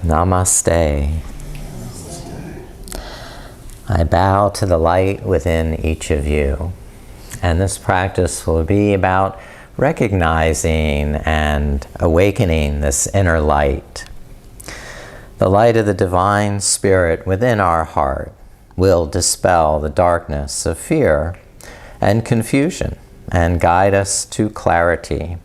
Namaste. I bow to the light within each of you. And this practice will be about recognizing and awakening this inner light. The light of the divine spirit within our heart will dispel the darkness of fear and confusion and guide us to clarity.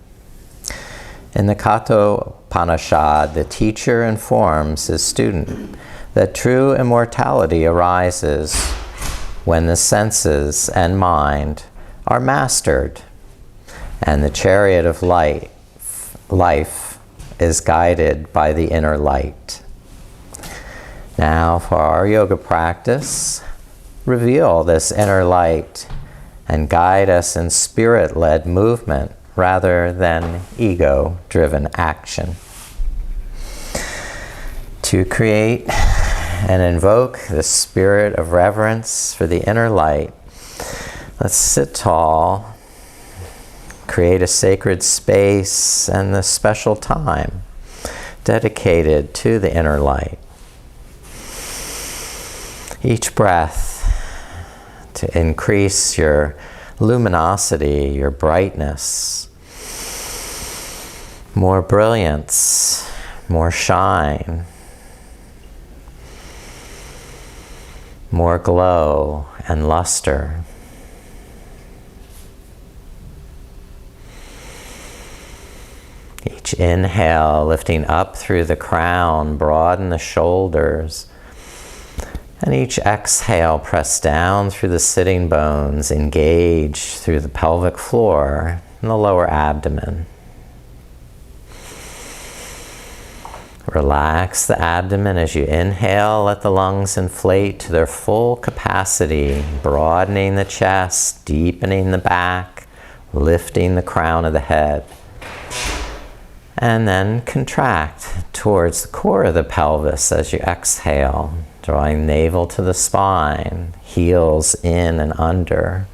In the Kathopanishad, the teacher informs his student that true immortality arises when the senses and mind are mastered, and the chariot of life is guided by the inner light. Now, for our yoga practice, reveal this inner light and guide us in spirit-led movement rather than ego-driven action. To create and invoke the spirit of reverence for the inner light, let's sit tall, create a sacred space and the special time dedicated to the inner light. Each breath to increase your luminosity, your brightness, more brilliance, more shine, more glow and luster. Each inhale, lifting up through the crown, broaden the shoulders. And each exhale, press down through the sitting bones, engage through the pelvic floor and the lower abdomen. Relax the abdomen as you inhale. Let the lungs inflate to their full capacity, broadening the chest, deepening the back, lifting the crown of the head. And then contract towards the core of the pelvis as you exhale, drawing navel to the spine, heels in and under.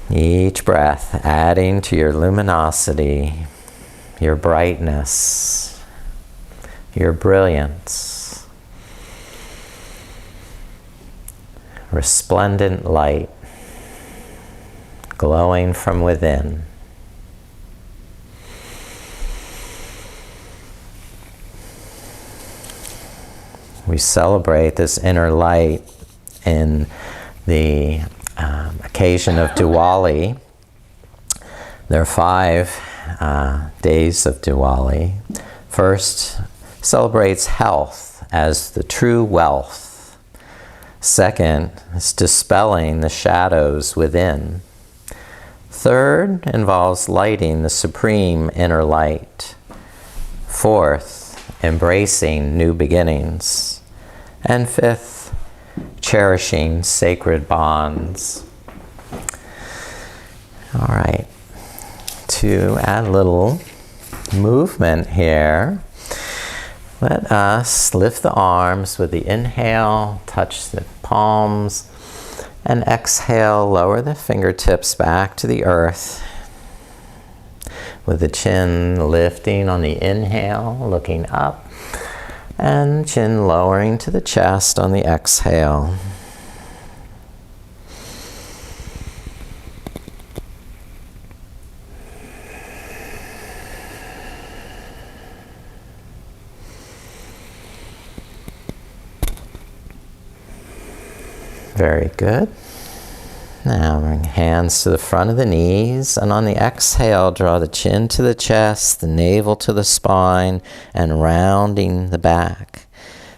Each breath adding to your luminosity, your brightness, your brilliance. Resplendent light glowing from within. We celebrate this inner light in the occasion of Diwali. There are 5 days of Diwali. First, celebrates health as the true wealth. Second, is dispelling the shadows within. Third, involves lighting the supreme inner light. Fourth, embracing new beginnings. And fifth, cherishing sacred bonds. All right, to add a little movement here, let us lift the arms with the inhale, touch the palms, and exhale, lower the fingertips back to the earth. With the chin lifting on the inhale, looking up, and chin lowering to the chest on the exhale. Very good. Now bring hands to the front of the knees, and on the exhale, draw the chin to the chest, the navel to the spine, and rounding the back.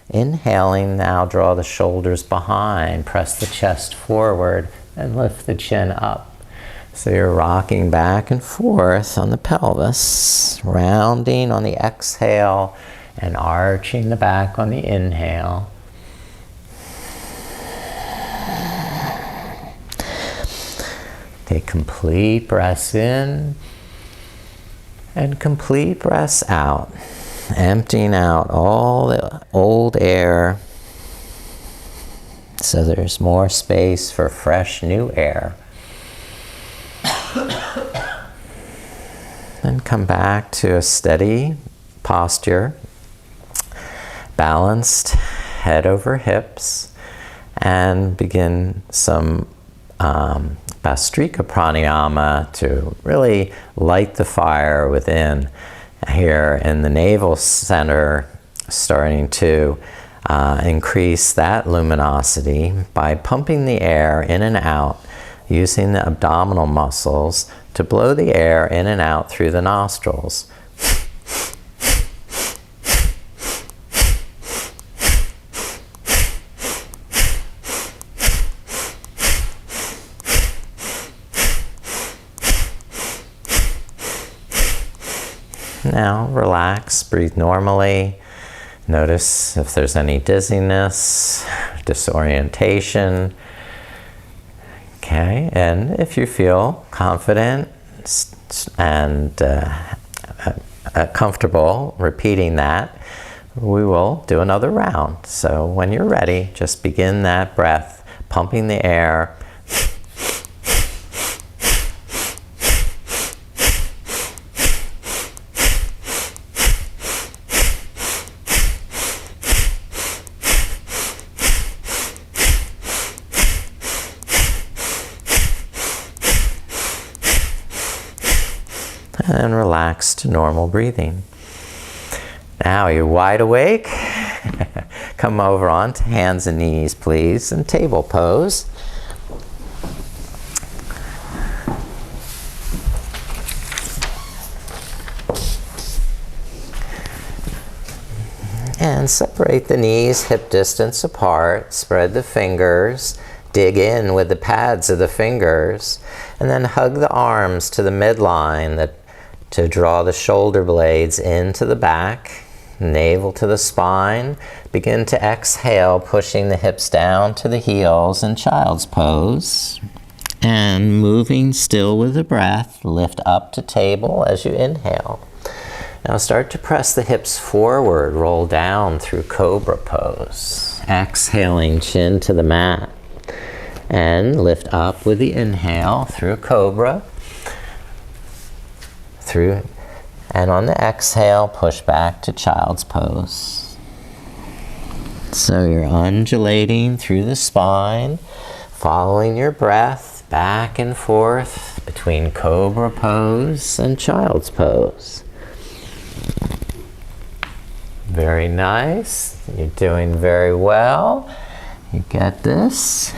Inhaling, now draw the shoulders behind, press the chest forward, and lift the chin up. So you're rocking back and forth on the pelvis, rounding on the exhale, and arching the back on the inhale. Take complete breaths in and complete breaths out, emptying out all the old air so there's more space for fresh new air. Then come back to a steady posture, balanced head over hips, and begin some Bhastrika pranayama to really light the fire within here in the navel center, starting to increase that luminosity by pumping the air in and out, using the abdominal muscles to blow the air in and out through the nostrils. Now relax, breathe normally. Notice if there's any dizziness, disorientation. Okay, and if you feel confident and comfortable repeating that, we will do another round. So when you're ready, just begin that breath, pumping the air. And relax to normal breathing. Now you're wide awake. Come over onto hands and knees, please, and table pose. And separate the knees hip distance apart. Spread the fingers. Dig in with the pads of the fingers. And then hug the arms to the midline to draw the shoulder blades into the back, navel to the spine. Begin to exhale, pushing the hips down to the heels in child's pose. And moving still with the breath, lift up to table as you inhale. Now start to press the hips forward, roll down through cobra pose. Exhaling, chin to the mat. And lift up with the inhale through cobra. And on the exhale, push back to child's pose. So you're undulating through the spine, following your breath back and forth between cobra pose and child's pose. Very nice. You're doing very well. You get this.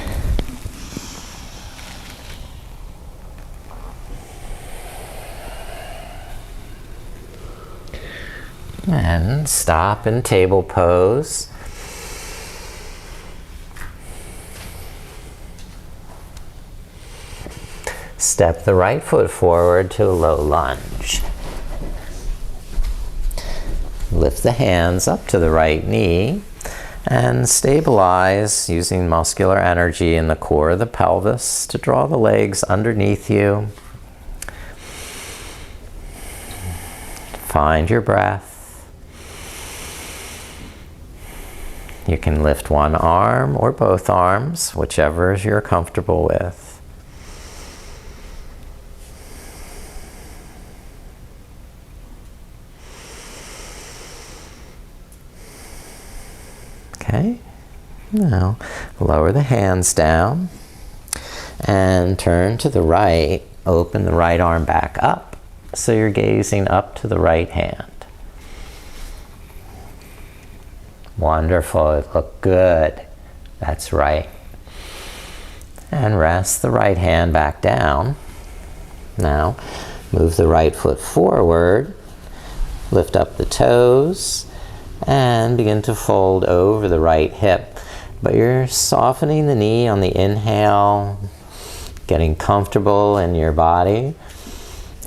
And stop in table pose. Step the right foot forward to a low lunge. Lift the hands up to the right knee and stabilize using muscular energy in the core of the pelvis to draw the legs underneath you. Find your breath. You can lift one arm or both arms, whichever you're comfortable with. Okay, now lower the hands down and turn to the right. Open the right arm back up so you're gazing up to the right hand. Wonderful, it looked good. That's right. And rest the right hand back down. Now, move the right foot forward, lift up the toes, and begin to fold over the right hip. But you're softening the knee on the inhale, getting comfortable in your body,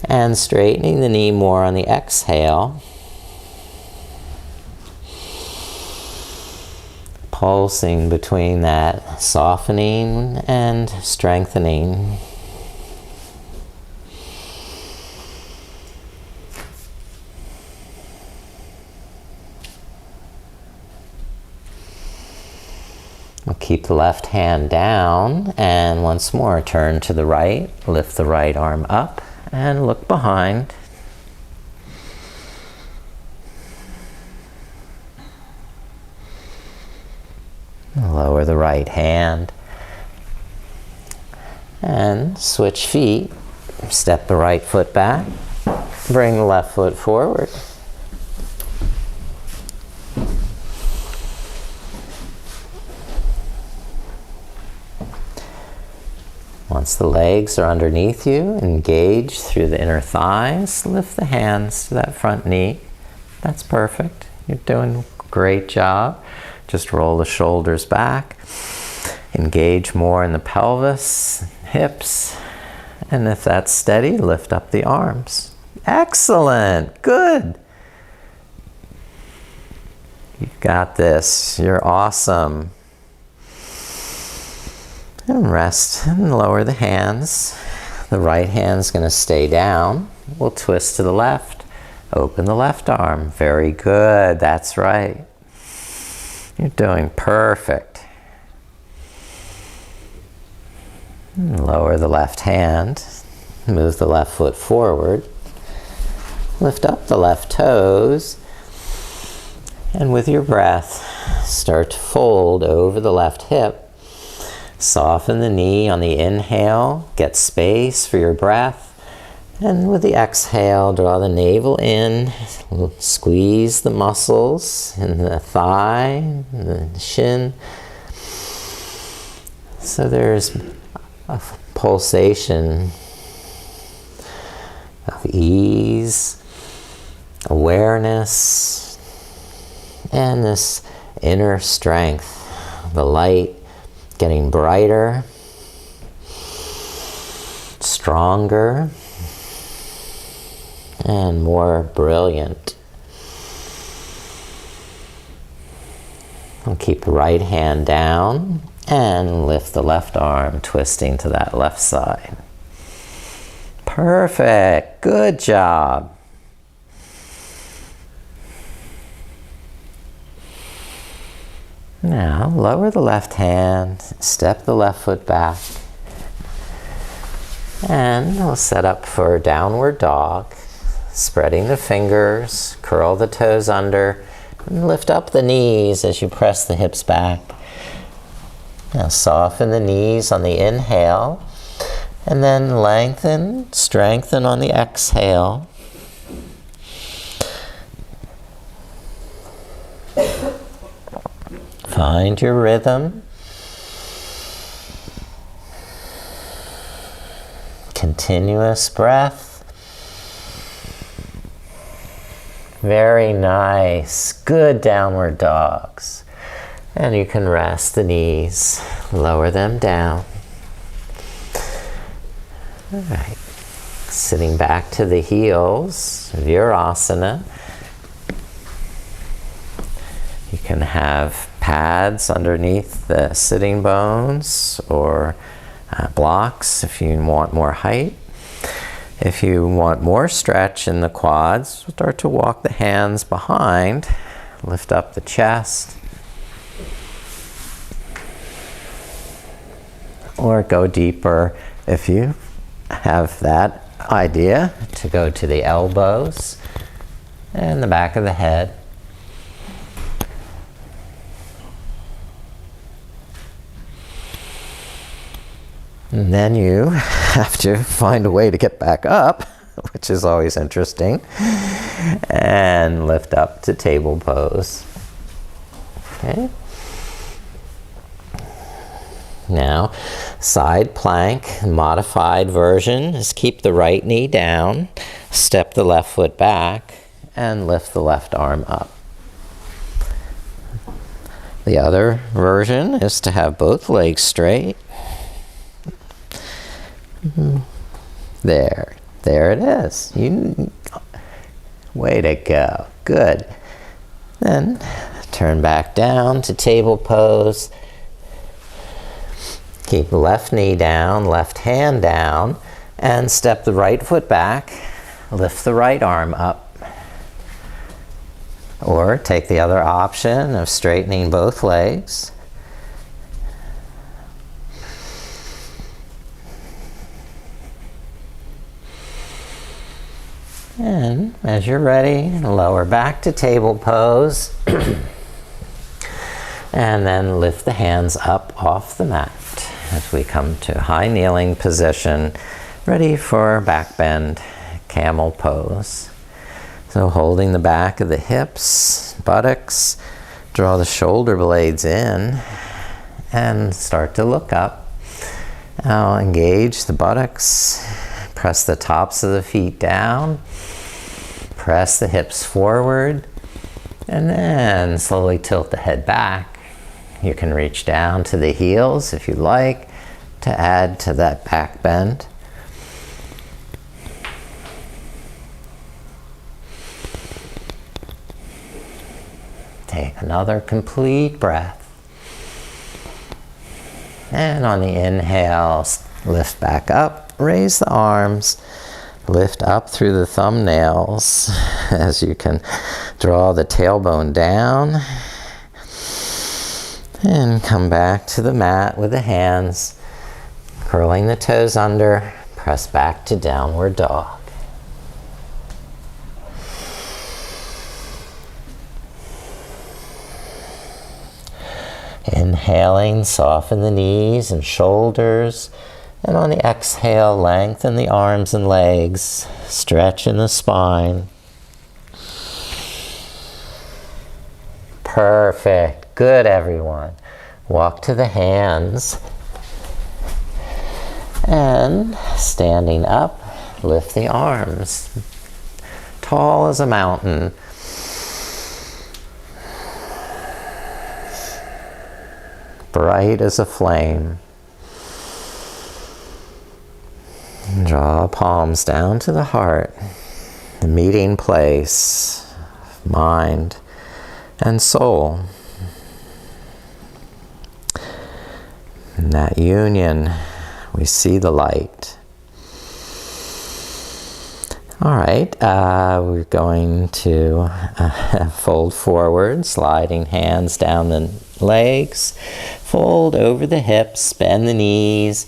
and straightening the knee more on the exhale. Pulsing between that softening and strengthening. We'll keep the left hand down and once more turn to the right, lift the right arm up and look behind. Lower the right hand. And switch feet. Step the right foot back. Bring the left foot forward. Once the legs are underneath you, engage through the inner thighs. Lift the hands to that front knee. That's perfect. You're doing a great job. Just roll the shoulders back. Engage more in the pelvis, hips. And if that's steady, lift up the arms. Excellent. Good. You've got this. You're awesome. And rest and lower the hands. The right hand's going to stay down. We'll twist to the left. Open the left arm. Very good. That's right. You're doing perfect. And lower the left hand. Move the left foot forward. Lift up the left toes. And with your breath, start to fold over the left hip. Soften the knee on the inhale, get space for your breath, and with the exhale, draw the navel in, squeeze the muscles in the thigh, the shin. So there's a pulsation of ease, awareness, and this inner strength, the light getting brighter, stronger, and more brilliant. And keep the right hand down and lift the left arm, twisting to that left side. Perfect. Good job. Now, lower the left hand, step the left foot back, and we'll set up for downward dog. Spreading the fingers, curl the toes under, and lift up the knees as you press the hips back. Now soften the knees on the inhale, and then lengthen, strengthen on the exhale. Find your rhythm. Continuous breath. Very nice. Good downward dogs. And you can rest the knees. Lower them down. All right. Sitting back to the heels, Virasana. You can have pads underneath the sitting bones or blocks if you want more height. If you want more stretch in the quads, start to walk the hands behind, lift up the chest, or go deeper if you have that idea to go to the elbows and the back of the head. And then you have to find a way to get back up, which is always interesting, and lift up to table pose. Okay. Now, side plank, modified version is keep the right knee down, step the left foot back, and lift the left arm up. The other version is to have both legs straight. There it is. Way to go. Good. Then turn back down to table pose. Keep the left knee down, left hand down, and step the right foot back. Lift the right arm up. Or take the other option of straightening both legs. And as you're ready, lower back to table pose. And then lift the hands up off the mat as we come to high kneeling position, ready for back bend, camel pose. So holding the back of the hips, buttocks, draw the shoulder blades in and start to look up. Now engage the buttocks, press the tops of the feet down, press the hips forward, and then slowly tilt the head back. You can reach down to the heels if you like to add to that back bend. Take another complete breath. And on the inhale, lift back up, raise the arms, lift up through the thumbnails as you can draw the tailbone down. And come back to the mat with the hands, curling the toes under, press back to downward dog. Inhaling, soften the knees and shoulders, and on the exhale, lengthen the arms and legs, stretch in the spine. Perfect. Good, everyone. Walk to the hands, and standing up, lift the arms, tall as a mountain. Bright as a flame. Draw palms down to the heart, the meeting place of mind and soul. In that union, we see the light. All right, we're going to fold forward, sliding hands down the legs, fold over the hips, bend the knees,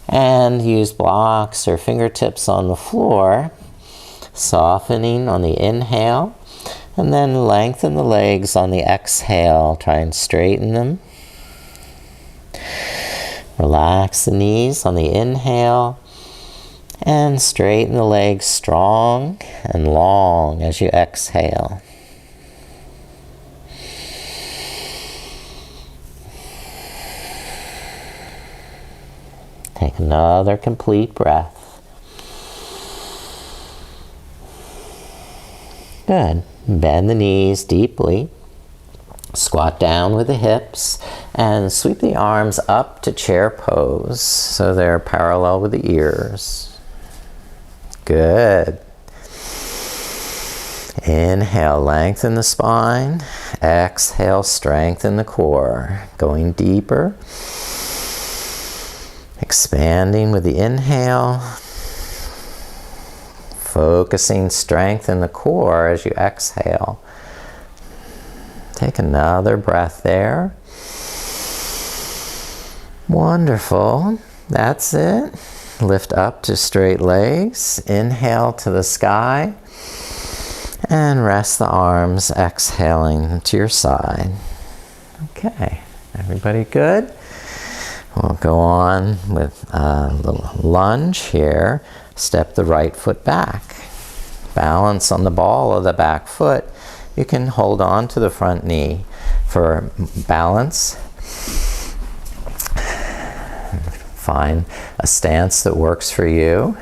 and use blocks or fingertips on the floor, softening on the inhale, and then lengthen the legs on the exhale. Try and straighten them. Relax the knees on the inhale, and straighten the legs strong and long as you exhale. Take another complete breath. Good. Bend the knees deeply. Squat down with the hips and sweep the arms up to chair pose so they're parallel with the ears. Good. Inhale, lengthen the spine. Exhale, strengthen the core. Going deeper. Expanding with the inhale. Focusing strength in the core as you exhale. Take another breath there. Wonderful. That's it. Lift up to straight legs. Inhale to the sky. And rest the arms, exhaling to your side. Okay, everybody good? We'll go on with a little lunge here. Step the right foot back. Balance on the ball of the back foot. You can hold on to the front knee for balance. Find a stance that works for you.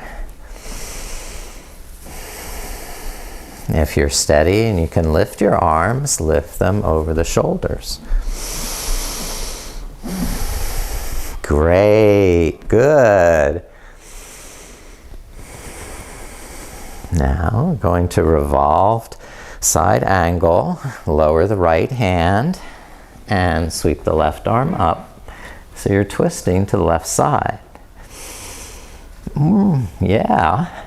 If you're steady and you can lift your arms, lift them over the shoulders. Great, good. Now, going to revolved side angle, lower the right hand and sweep the left arm up. So you're twisting to the left side. Yeah.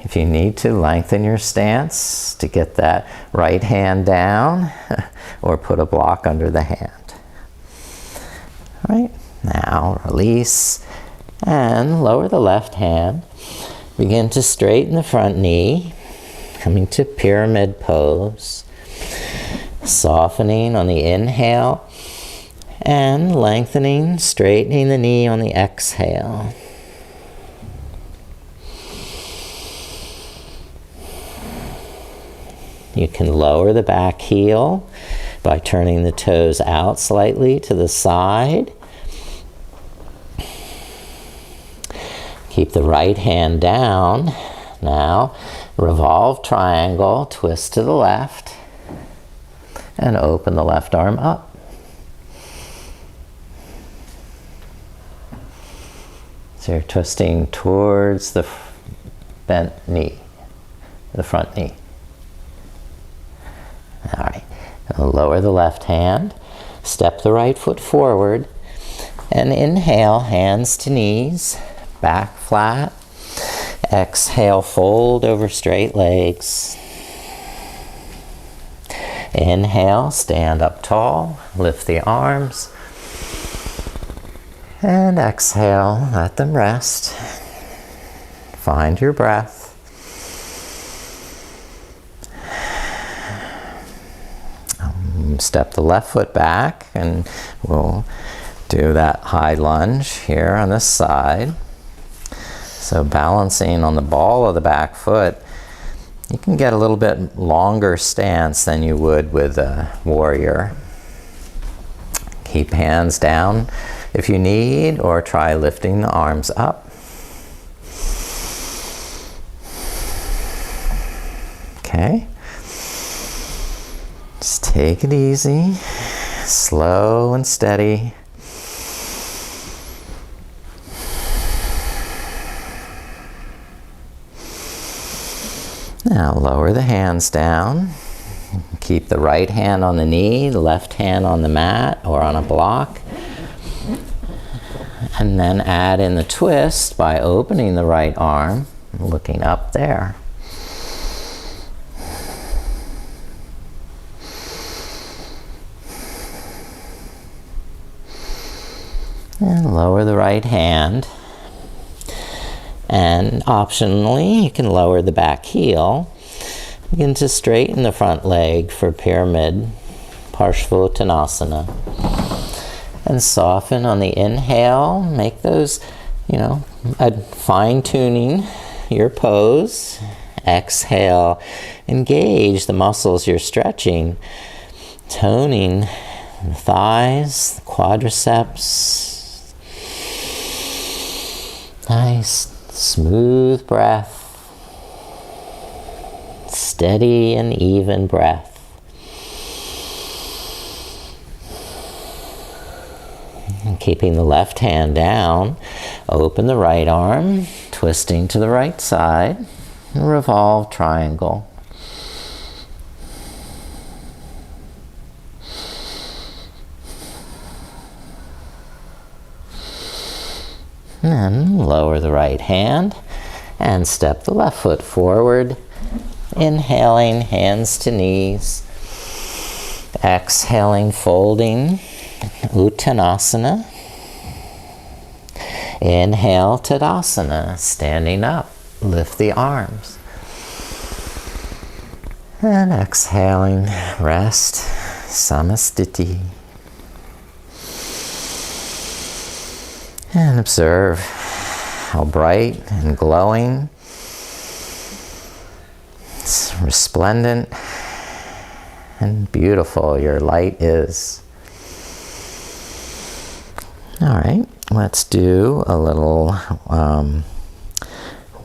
If you need to, lengthen your stance to get that right hand down or put a block under the hand. All right, now release and lower the left hand. Begin to straighten the front knee, coming to pyramid pose. Softening on the inhale and lengthening, straightening the knee on the exhale. You can lower the back heel by turning the toes out slightly to the side. Keep the right hand down. Now, revolve triangle, twist to the left, and open the left arm up. So you're twisting towards the bent knee, the front knee. All right, now lower the left hand, step the right foot forward, and inhale, hands to knees, back flat. Exhale, fold over straight legs. Inhale, stand up tall, lift the arms. And exhale, let them rest. Find your breath. Step the left foot back, and we'll do that high lunge here on this side. So balancing on the ball of the back foot, you can get a little bit longer stance than you would with a warrior. Keep hands down if you need, or try lifting the arms up. Okay. Just take it easy, slow and steady. Now lower the hands down. Keep the right hand on the knee, the left hand on the mat or on a block. And then add in the twist by opening the right arm, looking up there. And lower the right hand. And optionally, you can lower the back heel. Begin to straighten the front leg for pyramid, Parshvottanasana. And soften on the inhale. Make those, fine-tuning your pose. Exhale, engage the muscles you're stretching, toning the thighs, the quadriceps. Nice, smooth breath. Steady and even breath. And keeping the left hand down, open the right arm, twisting to the right side, and revolve triangle. And then lower the right hand and step the left foot forward. Inhaling, hands to knees. Exhaling, folding, Uttanasana. Inhale, Tadasana, standing up. Lift the arms. And exhaling, rest, Samastiti. And observe how bright and glowing, it's resplendent and beautiful your light is. All right, let's do a little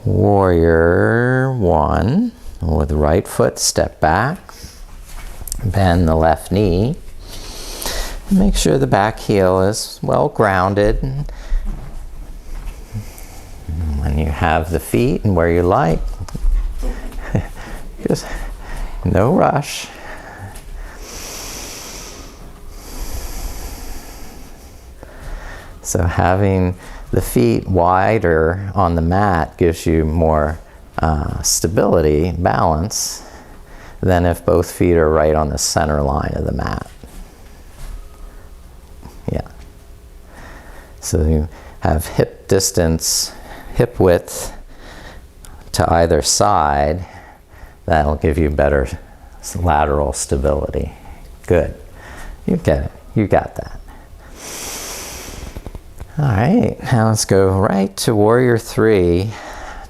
warrior one. With the right foot, step back, bend the left knee. Make sure the back heel is well grounded. When you have the feet and where you like, just no rush. So having the feet wider on the mat gives you more stability, balance, than if both feet are right on the center line of the mat. Yeah. So you have hip distance, hip width to either side. That'll give you better lateral stability. Good. You get it. You got that. All right, now let's go right to warrior 3.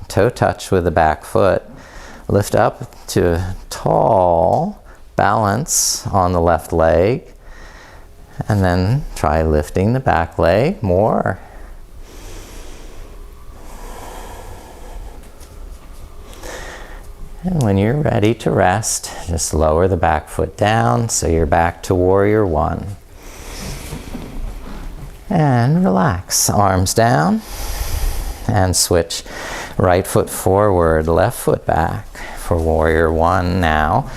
Toe touch with the back foot. Lift up to a tall balance on the left leg. And then try lifting the back leg more. And when you're ready to rest, just lower the back foot down so you're back to warrior 1. And relax, arms down. And switch right foot forward, left foot back for warrior 1 now.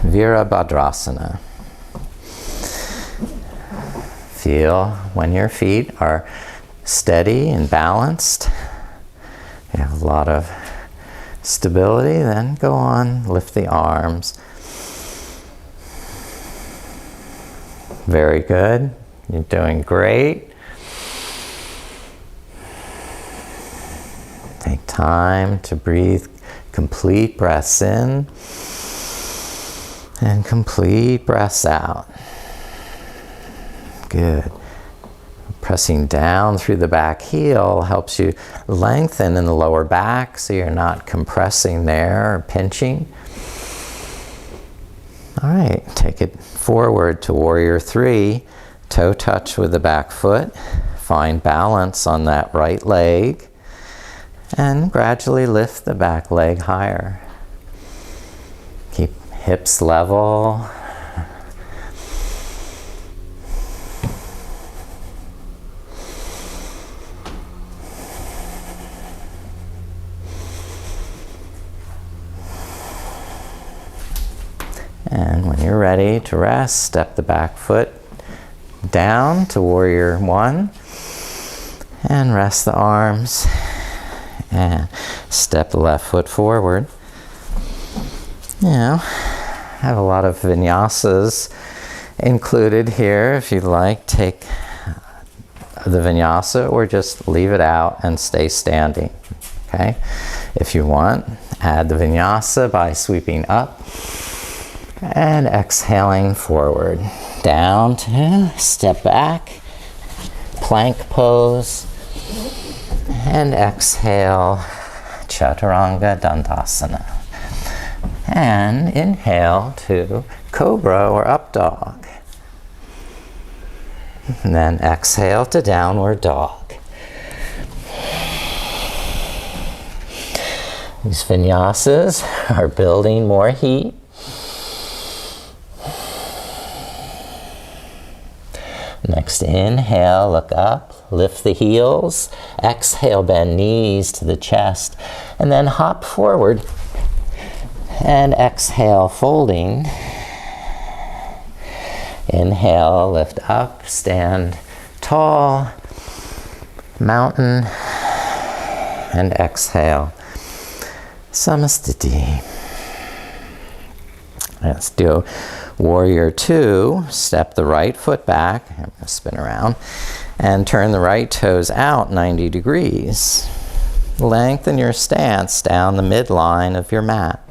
Virabhadrasana. Feel when your feet are steady and balanced. You have a lot of stability, then go on, lift the arms. Very good. You're doing great. Take time to breathe complete breaths in and complete breaths out. Good. Pressing down through the back heel helps you lengthen in the lower back so you're not compressing there or pinching. All right, take it forward to warrior 3. Toe touch with the back foot. Find balance on that right leg. And gradually lift the back leg higher. Keep hips level. And when you're ready to rest, step the back foot down to warrior 1 and rest the arms and step the left foot forward. Now, I have a lot of vinyasas included here. If you'd like, take the vinyasa or just leave it out and stay standing. Okay? If you want, add the vinyasa by sweeping up and exhaling forward. Down to step back, plank pose, and exhale, Chaturanga Dandasana. And inhale to Cobra or Up Dog. And then exhale to Downward Dog. These vinyasas are building more heat. Next inhale, look up, lift the heels. Exhale, bend knees to the chest. And then hop forward. And exhale, folding. Inhale, lift up, stand tall, mountain. And exhale, Samastiti. Let's do warrior 2. Step the right foot back. I'm going to spin around. And turn the right toes out 90 degrees. Lengthen your stance down the midline of your mat.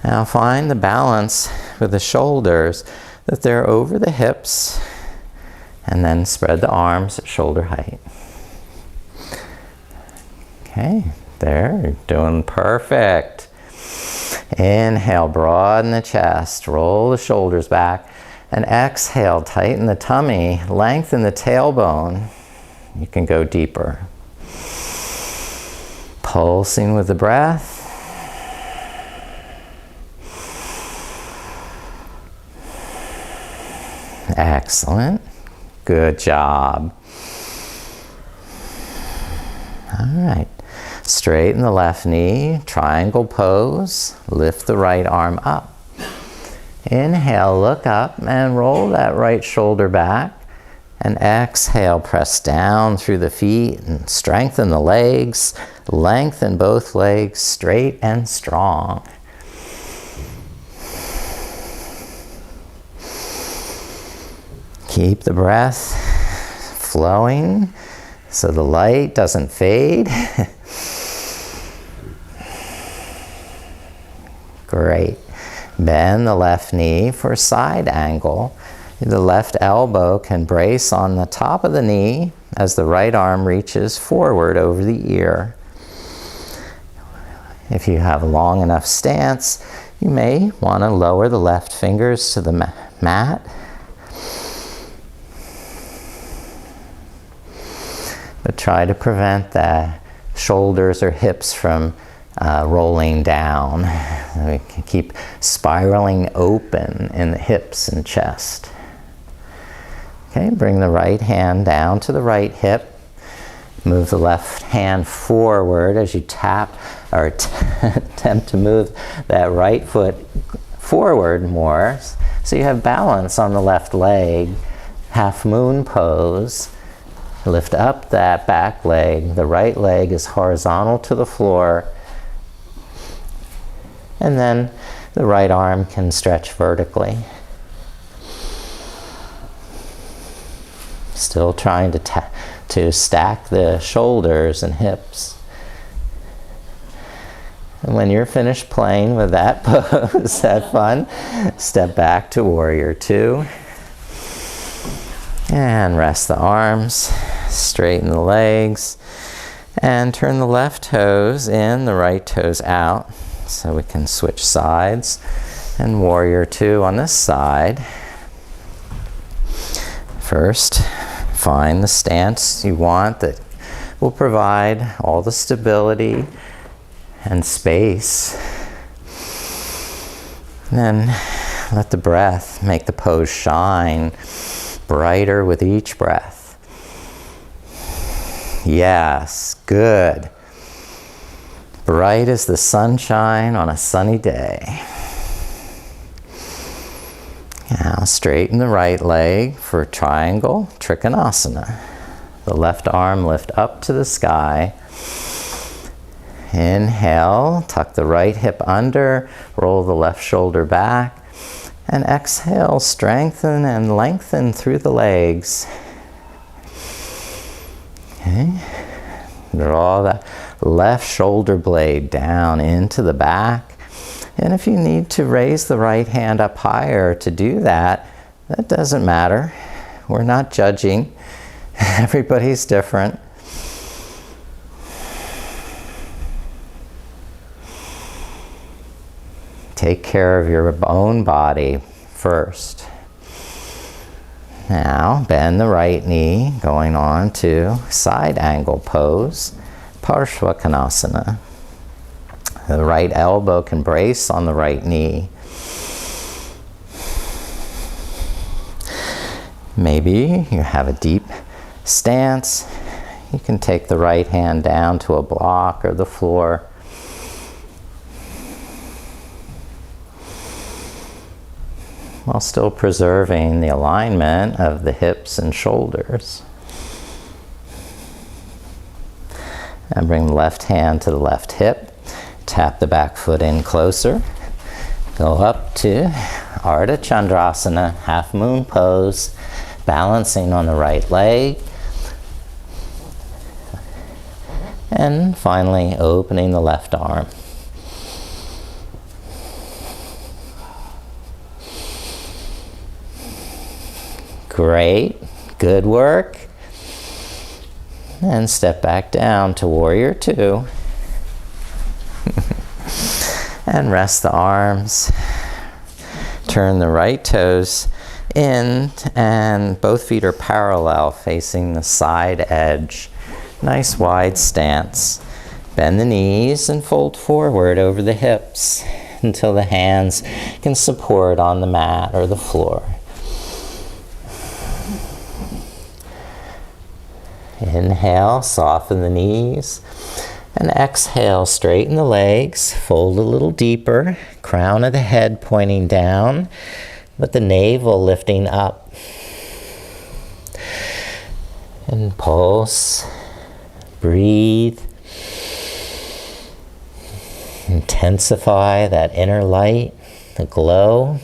Now find the balance with the shoulders, that they're over the hips. And then spread the arms at shoulder height. Okay, there, you're doing perfect. Inhale, broaden the chest, roll the shoulders back, and exhale, tighten the tummy, lengthen the tailbone. You can go deeper. Pulsing with the breath. Excellent. Good job. All right. Straighten the left knee, triangle pose, lift the right arm up. Inhale, look up and roll that right shoulder back. And exhale, press down through the feet and strengthen the legs. Lengthen both legs straight and strong. Keep the breath flowing so the light doesn't fade. Great. Bend the left knee for side angle. The left elbow can brace on the top of the knee as the right arm reaches forward over the ear. If you have a long enough stance, you may want to lower the left fingers to the mat. But try to prevent the shoulders or hips from rolling down. We can keep spiraling open in the hips and chest. Okay, bring the right hand down to the right hip. Move the left hand forward as you tap or attempt to move that right foot forward more. So you have balance on the left leg. Half moon pose. Lift up that back leg. The right leg is horizontal to the floor. And then the right arm can stretch vertically. Still trying to stack the shoulders and hips. And when you're finished playing with that pose, have fun, step back to warrior two. And rest the arms, straighten the legs, and turn the left toes in, the right toes out, so we can switch sides. And warrior two on this side. First, find the stance you want that will provide all the stability and space. And then let the breath make the pose shine brighter with each breath. Yes, good. Bright as the sunshine on a sunny day. Now straighten the right leg for triangle, Trikonasana. The left arm lift up to the sky. Inhale, tuck the right hip under, roll the left shoulder back. And exhale, strengthen and lengthen through the legs. Okay. Draw the left shoulder blade down into the back. And if you need to raise the right hand up higher to do that, that doesn't matter. We're not judging. Everybody's different. Take care of your own body first. Now, bend the right knee, going on to side angle pose, Parshvakonasana. The right elbow can brace on the right knee. Maybe you have a deep stance. You can take the right hand down to a block or the floor. While still preserving the alignment of the hips and shoulders. And bring the left hand to the left hip. Tap the back foot in closer. Go up to Ardha Chandrasana, half moon pose, balancing on the right leg. And finally opening the left arm. Great, good work. And step back down to warrior two. And rest the arms. Turn the right toes in and both feet are parallel facing the side edge. Nice wide stance. Bend the knees and fold forward over the hips until the hands can support on the mat or the floor. Inhale, soften the knees. And exhale, straighten the legs, fold a little deeper, crown of the head pointing down, but the navel lifting up. And pulse, breathe. Intensify that inner light, the glow,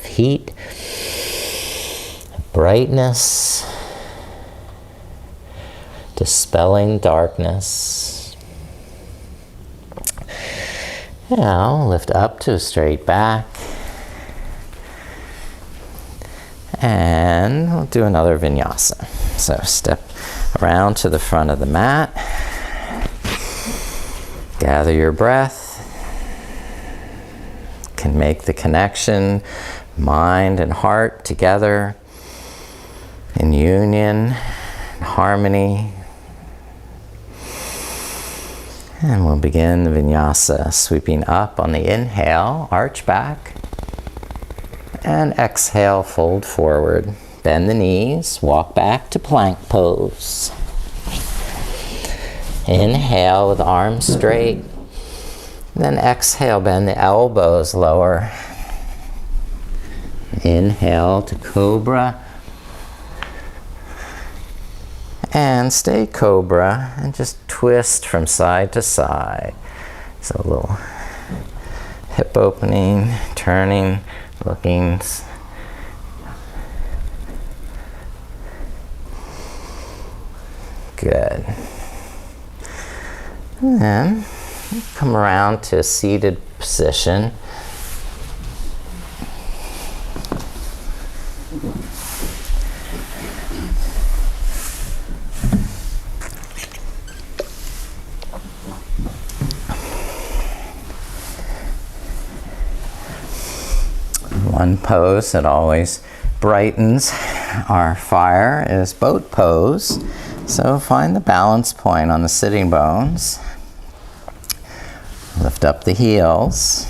heat, brightness, dispelling darkness. Now lift up to a straight back. And we'll do another vinyasa. So step around to the front of the mat. Gather your breath. Can make the connection, mind and heart together in union, in harmony. And we'll begin the vinyasa, sweeping up on the inhale, arch back. And exhale, fold forward. Bend the knees, walk back to plank pose. Inhale with arms straight. Then exhale, bend the elbows lower. Inhale to cobra. And stay cobra and just twist from side to side. So a little hip opening, turning, looking. Good. And then come around to a seated position. One pose that always brightens our fire is boat pose. So find the balance point on the sitting bones. Lift up the heels.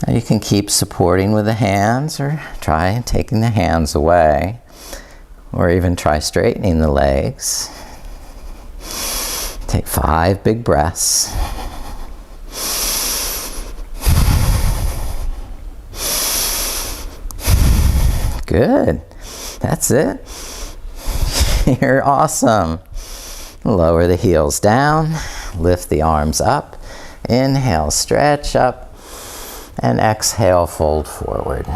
Now you can keep supporting with the hands or try taking the hands away. Or even try straightening the legs. Take 5 big breaths. Good. That's it. You're awesome. Lower the heels down. Lift the arms up. Inhale, stretch up. And exhale, fold forward.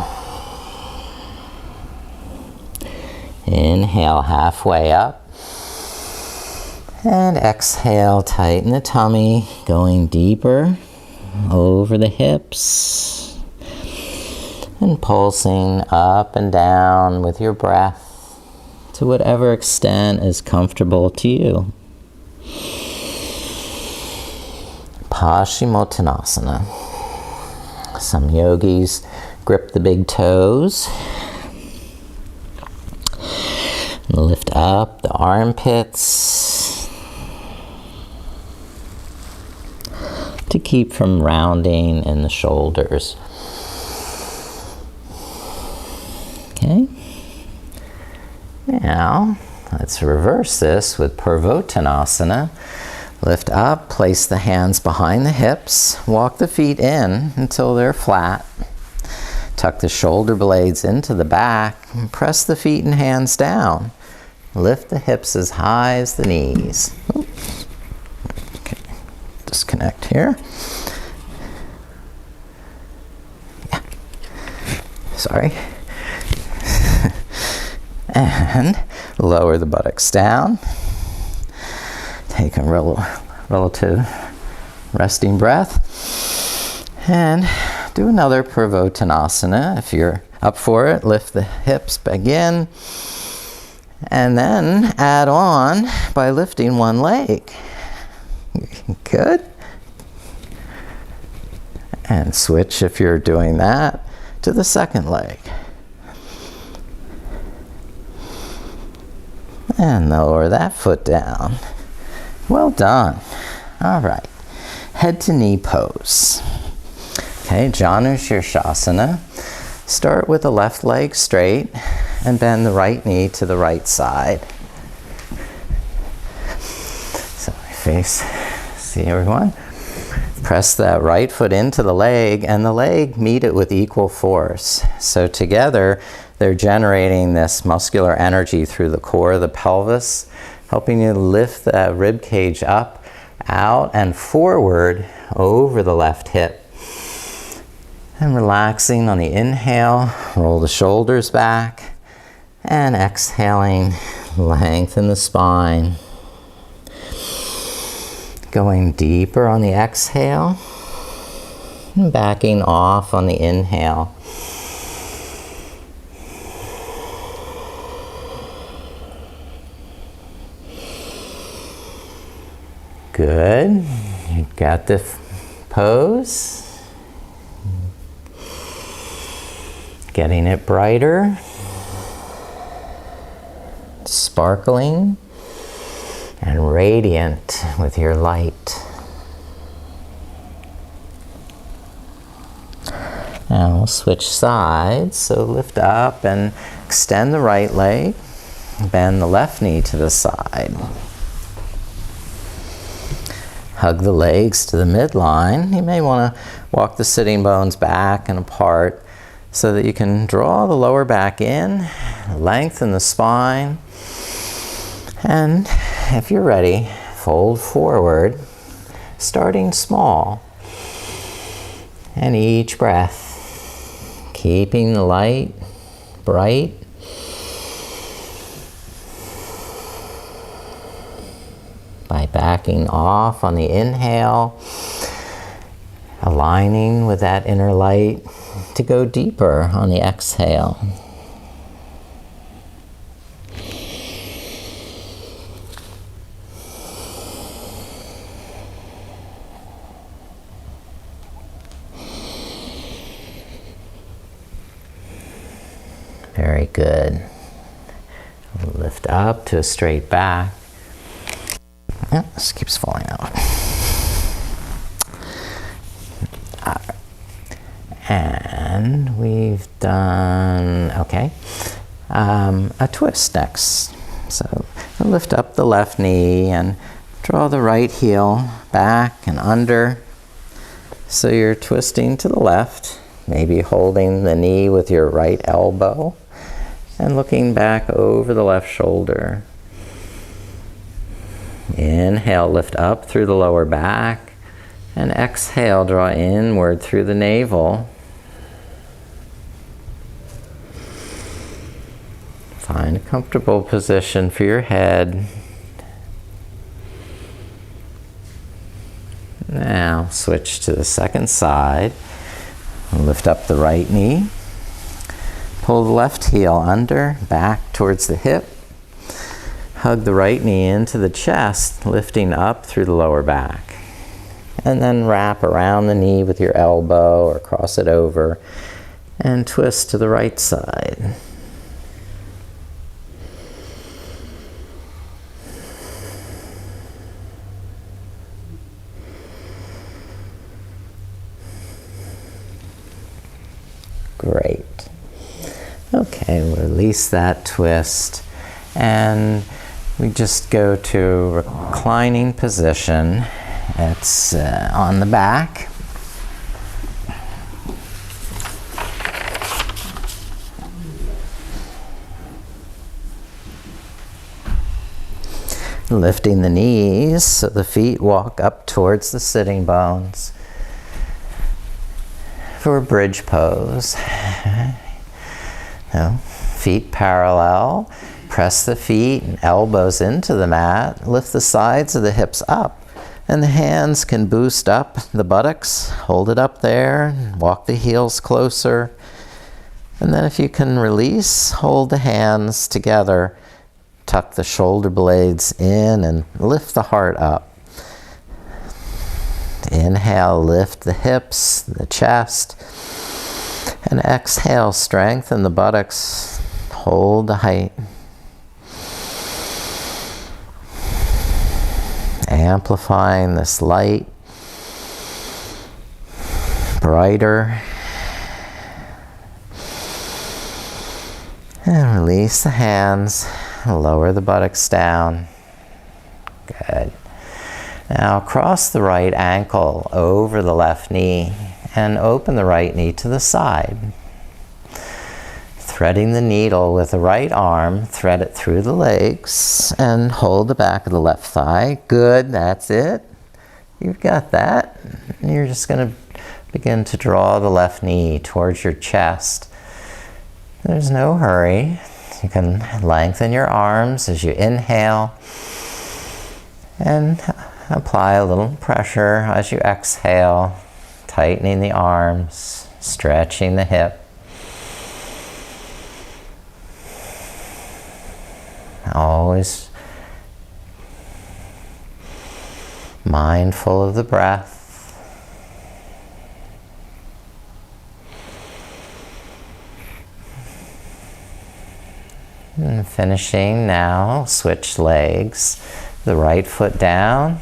Inhale, halfway up. And exhale, tighten the tummy, going deeper over the hips. And pulsing up and down with your breath to whatever extent is comfortable to you. Paschimottanasana. Some yogis grip the big toes. Lift up the armpits to keep from rounding in the shoulders. Okay. Now, let's reverse this with Purvottanasana. Lift up, place the hands behind the hips, walk the feet in until they're flat. Tuck the shoulder blades into the back, and press the feet and hands down. Lift the hips as high as the knees. Oops. Okay, disconnect here. Yeah. Sorry. And lower the buttocks down. Take a relative resting breath. And do another Purvottanasana. If you're up for it, lift the hips back in. And then add on by lifting one leg. Good. And switch, if you're doing that, to the second leg. And lower that foot down. Well done. All right. Head to knee pose. Okay, Janu Shirshasana. Start with the left leg straight and bend the right knee to the right side. So my face, see everyone? Press that right foot into the leg and the leg meet it with equal force. So together they're generating this muscular energy through the core of the pelvis, helping you lift the rib cage up, out, and forward over the left hip. And relaxing on the inhale, roll the shoulders back, and exhaling, lengthen the spine. Going deeper on the exhale, and backing off on the inhale. Good. You got the pose. Getting it brighter, sparkling, and radiant with your light. Now we'll switch sides, so lift up and extend the right leg, bend the left knee to the side. Hug the legs to the midline. You may want to walk the sitting bones back and apart so that you can draw the lower back in, lengthen the spine, and if you're ready, fold forward, starting small. And each breath, keeping the light bright. By backing off on the inhale, aligning with that inner light to go deeper on the exhale. Very good. Lift up to a straight back. Oh, this keeps falling out. And we've done, okay, a twist next. So lift up the left knee and draw the right heel back and under. So you're twisting to the left, maybe holding the knee with your right elbow and looking back over the left shoulder. Inhale, lift up through the lower back, and exhale, draw inward through the navel. Find a comfortable position for your head. Now switch to the second side. Lift up the right knee. Pull the left heel under, back towards the hip. Hug the right knee into the chest, lifting up through the lower back. And then wrap around the knee with your elbow or cross it over and twist to the right side. Great. Okay, release that twist and we just go to reclining position. It's on the back. Lifting the knees so the feet walk up towards the sitting bones. For a bridge pose. No, feet parallel. Press the feet and elbows into the mat. Lift the sides of the hips up. And the hands can boost up the buttocks. Hold it up there. Walk the heels closer. And then if you can release, hold the hands together. Tuck the shoulder blades in and lift the heart up. Inhale, lift the hips, the chest. And exhale, strengthen the buttocks. Hold the height. Amplifying this light, brighter, and release the hands, lower the buttocks down. Good. Now cross the right ankle over the left knee and open the right knee to the side. Threading the needle with the right arm, thread it through the legs and hold the back of the left thigh. Good, that's it. You've got that. And you're just going to begin to draw the left knee towards your chest. There's no hurry. You can lengthen your arms as you inhale and apply a little pressure as you exhale, tightening the arms, stretching the hip. Always mindful of the breath. And finishing now, switch legs. The right foot down,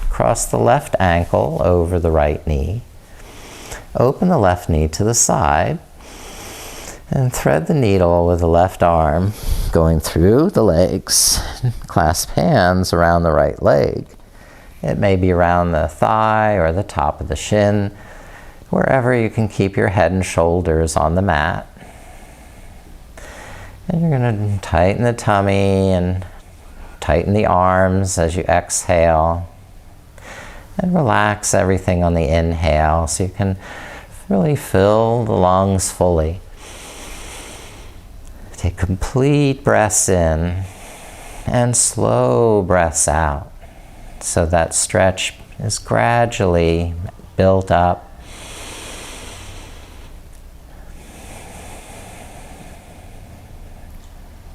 cross the left ankle over the right knee. Open the left knee to the side and thread the needle with the left arm going through the legs. Clasp hands around the right leg. It may be around the thigh or the top of the shin, wherever you can keep your head and shoulders on the mat. And you're going to tighten the tummy and tighten the arms as you exhale. And relax everything on the inhale so you can really fill the lungs fully. Take complete breaths in and slow breaths out so that stretch is gradually built up.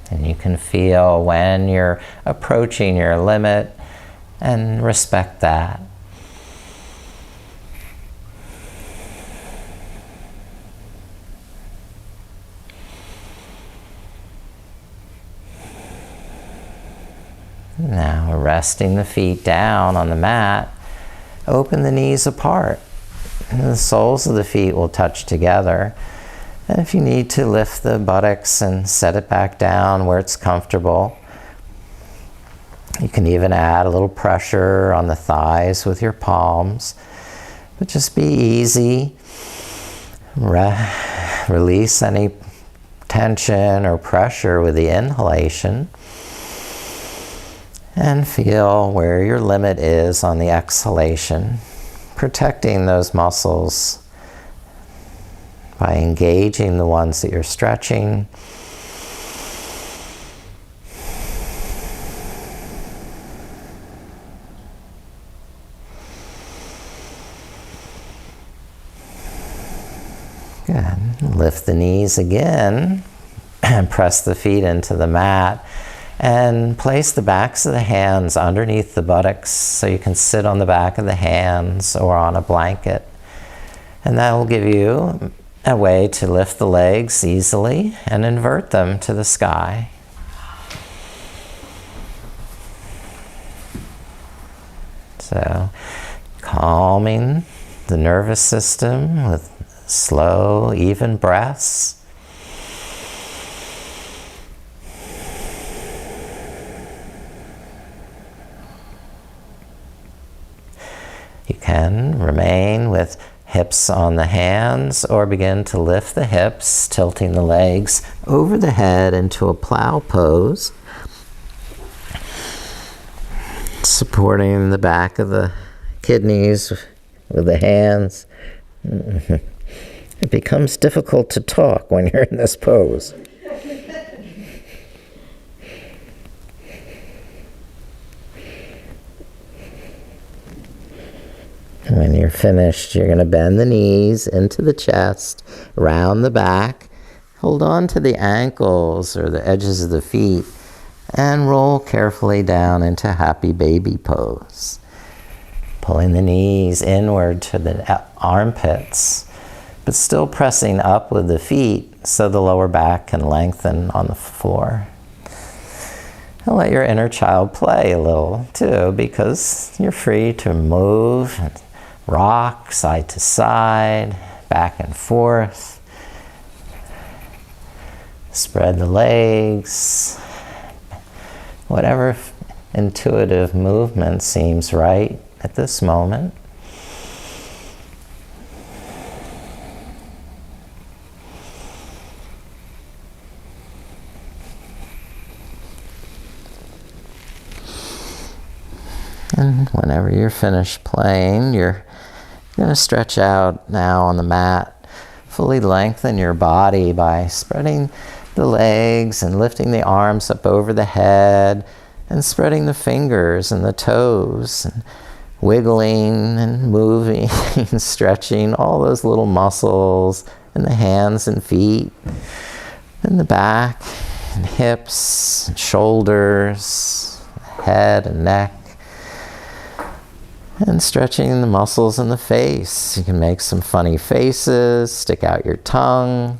And you can feel when you're approaching your limit and respect that. Now resting the feet down on the mat, open the knees apart. And the soles of the feet will touch together. And if you need to, lift the buttocks and set it back down where it's comfortable. You can even add a little pressure on the thighs with your palms. But just be easy. Release any tension or pressure with the inhalation. And feel where your limit is on the exhalation, protecting those muscles by engaging the ones that you're stretching. Good. Lift the knees again and press the feet into the mat. And place the backs of the hands underneath the buttocks so you can sit on the back of the hands or on a blanket. And that will give you a way to lift the legs easily and invert them to the sky. So, calming the nervous system with slow, even breaths. You can remain with hips on the hands or begin to lift the hips, tilting the legs over the head into a plow pose, supporting the back of the kidneys with the hands. It becomes difficult to talk when you're in this pose. When you're finished, you're going to bend the knees into the chest, round the back, hold on to the ankles or the edges of the feet, and roll carefully down into happy baby pose. Pulling the knees inward to the armpits, but still pressing up with the feet so the lower back can lengthen on the floor. And let your inner child play a little too, because you're free to move and rock side to side, back and forth. Spread the legs. Whatever intuitive movement seems right at this moment. And whenever you're finished playing, you're going to stretch out now on the mat. Fully lengthen your body by spreading the legs and lifting the arms up over the head and spreading the fingers and the toes. And wiggling and moving, stretching all those little muscles in the hands and feet, in the back, and hips, and shoulders, head and neck, and stretching the muscles in the face. You can make some funny faces, stick out your tongue.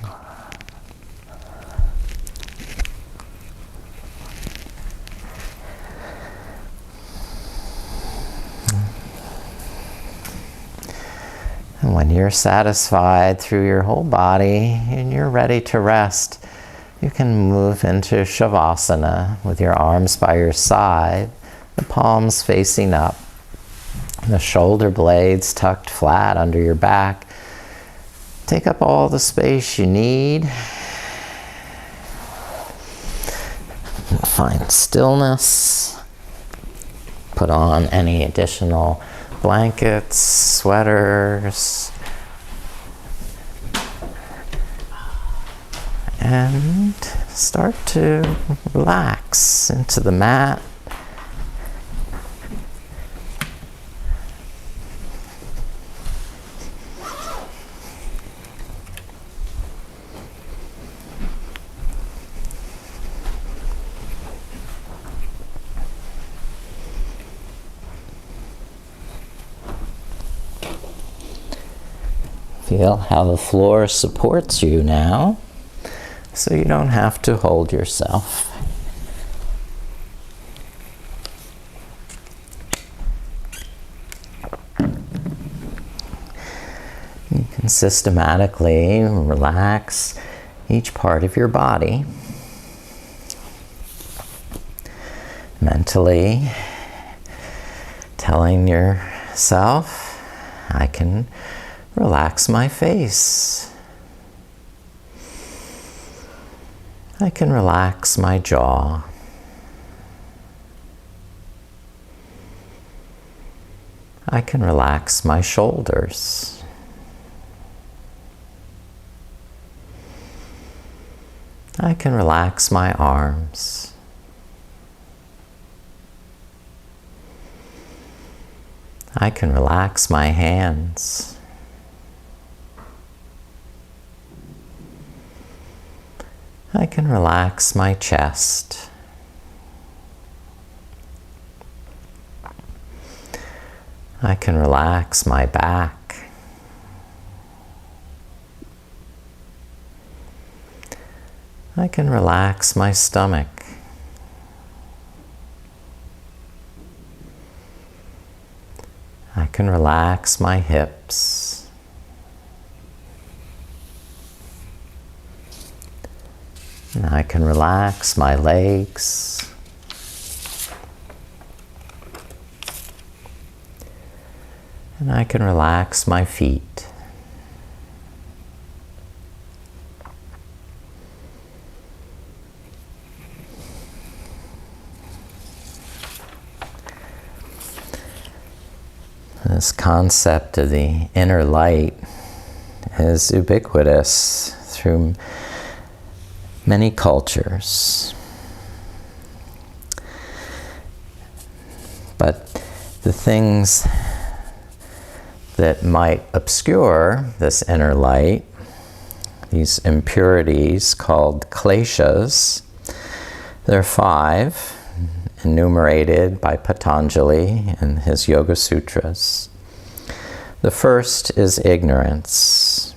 And when you're satisfied through your whole body and you're ready to rest, you can move into Shavasana with your arms by your side, the palms facing up, the shoulder blades tucked flat under your back. Take up all the space you need. Find stillness. Put on any additional blankets, sweaters, and start to relax into the mat. Feel how the floor supports you now, so you don't have to hold yourself. You can systematically relax each part of your body. Mentally telling yourself, I can relax my face. I can relax my jaw. I can relax my shoulders. I can relax my arms. I can relax my hands. I can relax my chest. I can relax my back. I can relax my stomach. I can relax my hips. And I can relax my legs. And I can relax my feet. This concept of the inner light is ubiquitous through many cultures. But the things that might obscure this inner light, these impurities called kleshas, there are 5 enumerated by Patanjali in his Yoga Sutras. The first is ignorance.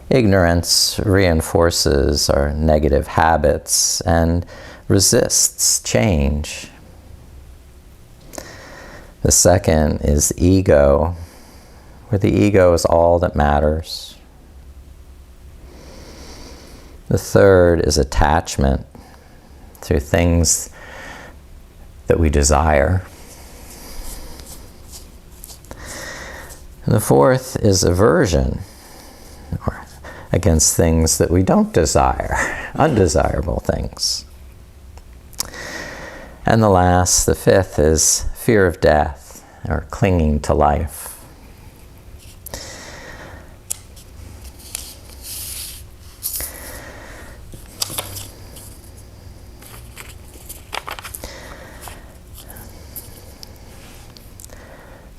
Ignorance reinforces our negative habits and resists change. The second is ego, where the ego is all that matters. The third is attachment through things that we desire. And the fourth is aversion, or against things that we don't desire, undesirable things. And the last, the fifth, is fear of death, or clinging to life.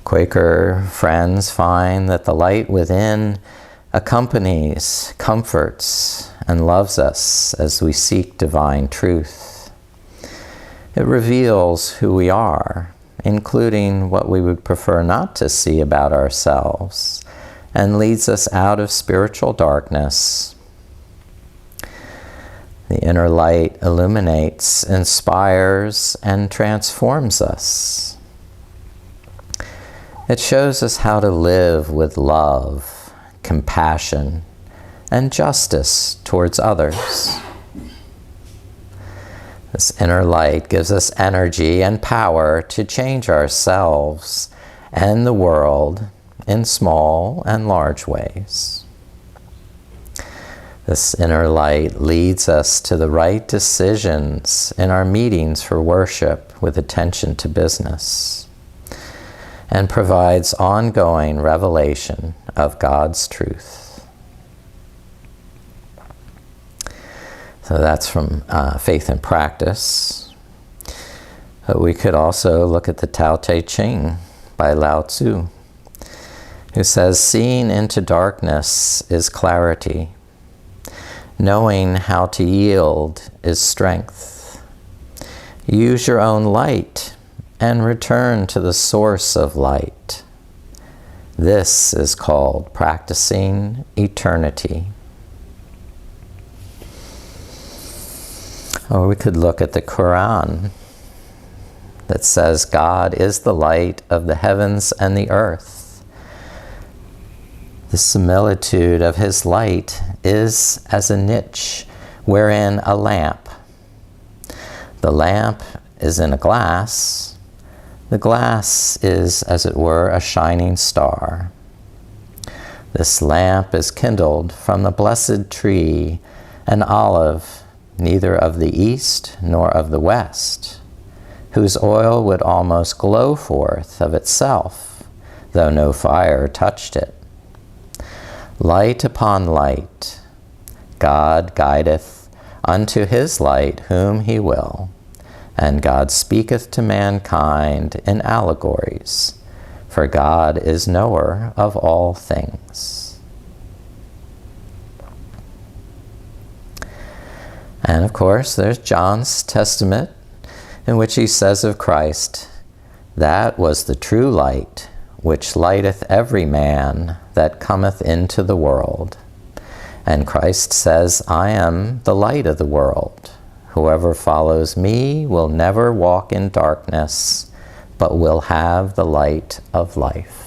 Quaker friends find that the light within accompanies, comforts, and loves us as we seek divine truth. It reveals who we are, including what we would prefer not to see about ourselves, and leads us out of spiritual darkness. The inner light illuminates, inspires, and transforms us. It shows us how to live with love, compassion, and justice towards others. This inner light gives us energy and power to change ourselves and the world in small and large ways. This inner light leads us to the right decisions in our meetings for worship with attention to business, and provides ongoing revelation of God's truth. So that's from Faith and Practice. But we could also look at the Tao Te Ching by Lao Tzu, who says, "Seeing into darkness is clarity. Knowing how to yield is strength. Use your own light and return to the source of light. This is called practicing eternity." Or we could look at the Quran that says, "God is the light of the heavens and the earth. The similitude of his light is as a niche wherein a lamp. The lamp is in a glass. The glass is, as it were, a shining star. This lamp is kindled from the blessed tree, an olive, neither of the east nor of the west, whose oil would almost glow forth of itself, though no fire touched it. Light upon light, God guideth unto his light whom he will, and God speaketh to mankind in allegories, for God is knower of all things." And of course, there's John's Testament, in which he says of Christ, "That was the true light, which lighteth every man that cometh into the world." And Christ says, "I am the light of the world. Whoever follows me will never walk in darkness, but will have the light of life."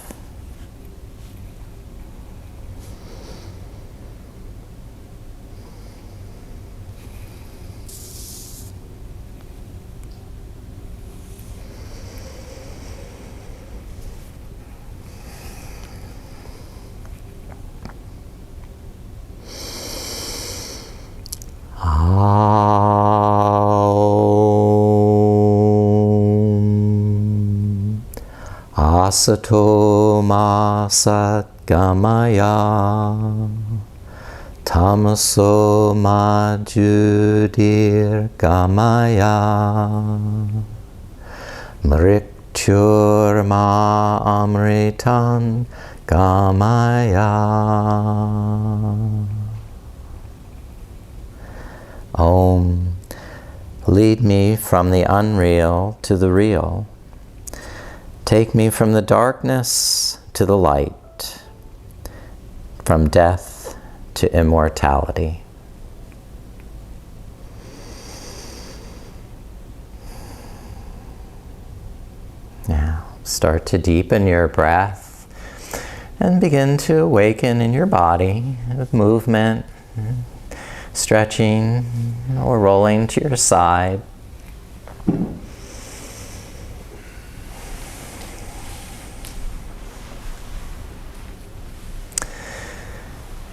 Asato ma sat gamaya, tamaso ma judir gamaya, mrityur ma amritan gamaya. Om, lead me from the unreal to the real. Take me from the darkness to the light, from death to immortality. Now, start to deepen your breath and begin to awaken in your body with movement, stretching or rolling to your side.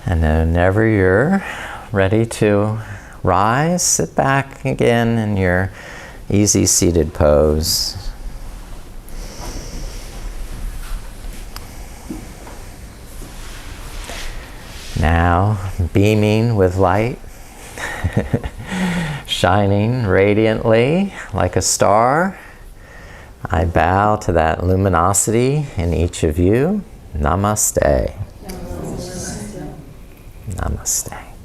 And then whenever you're ready to rise, sit back again in your easy seated pose. Now, beaming with light, shining radiantly like a star, I bow to that luminosity in each of you. Namaste. Namaste. Namaste.